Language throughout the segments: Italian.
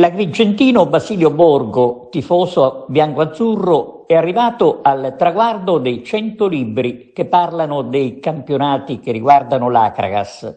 L'agrigentino Basilio Borgo, tifoso biancoazzurro, è arrivato al traguardo dei 100 libri che parlano dei campionati che riguardano l'Acragas.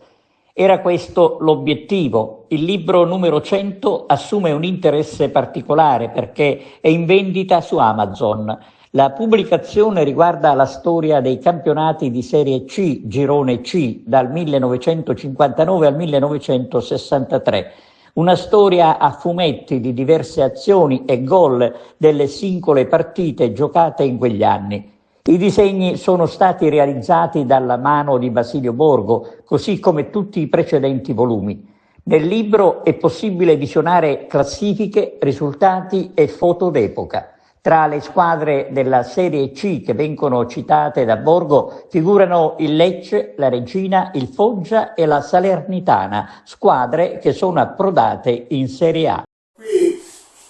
Era questo l'obiettivo. Il libro numero 100 assume un interesse particolare perché è in vendita su Amazon. La pubblicazione riguarda la storia dei campionati di Serie C, Girone C, dal 1959 al 1963. Una storia a fumetti di diverse azioni e gol delle singole partite giocate in quegli anni. I disegni sono stati realizzati dalla mano di Basilio Borgo, così come tutti i precedenti volumi. Nel libro è possibile visionare classifiche, risultati e foto d'epoca. Tra le squadre della Serie C che vengono citate da Borgo figurano il Lecce, la Regina, il Foggia e la Salernitana, squadre che sono approdate in Serie A. Qui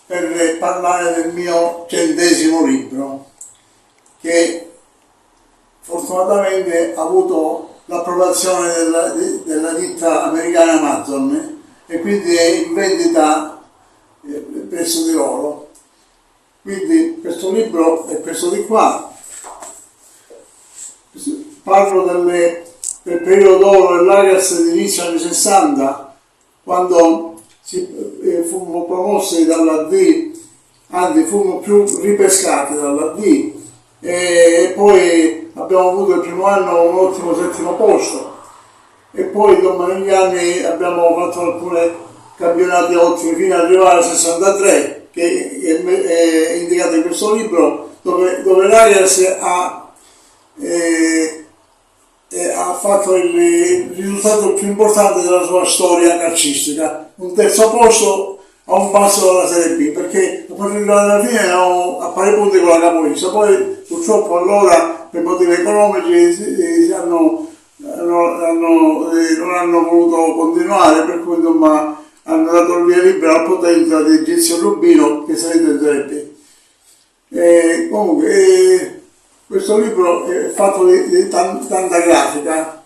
per parlare del mio 100° libro, che fortunatamente ha avuto l'approvazione della ditta americana Amazon e quindi è in vendita presso di loro. Quindi questo libro è questo di qua. Parlo del periodo d'oro dell'Acragas dell'inizio anni 60, quando fummo promossi dalla D, anzi fummo più ripescati dalla D, e poi abbiamo avuto il primo anno un ottimo 7° posto e poi dopo negli anni abbiamo fatto alcuni campionati ottimi fino ad arrivare al 63, che è indicato in questo libro, dove l'Acragas ha fatto il risultato più importante della sua storia calcistica, un 3° posto a un passo dalla Serie B, perché a partire dalla fine eravamo a pari punti con la capolista. Poi purtroppo allora per motivi economici non hanno voluto continuare, per cui insomma hanno dato il via libera alla potenza di Gizio Rubino che salito in Serie B. Comunque questo libro è fatto di tanta grafica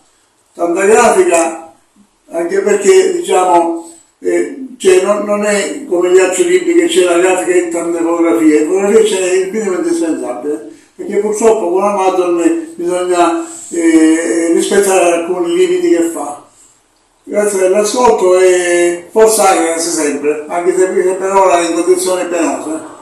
anche perché diciamo non è come gli altri libri che c'è la grafica e tante fotografie. Le fotografie ce n'è il minimo indispensabile, perché purtroppo con Amazon bisogna rispettare alcuni limiti che fa. Grazie dell'ascolto e forza Acragas sempre, anche se per ora è in condizioni penose.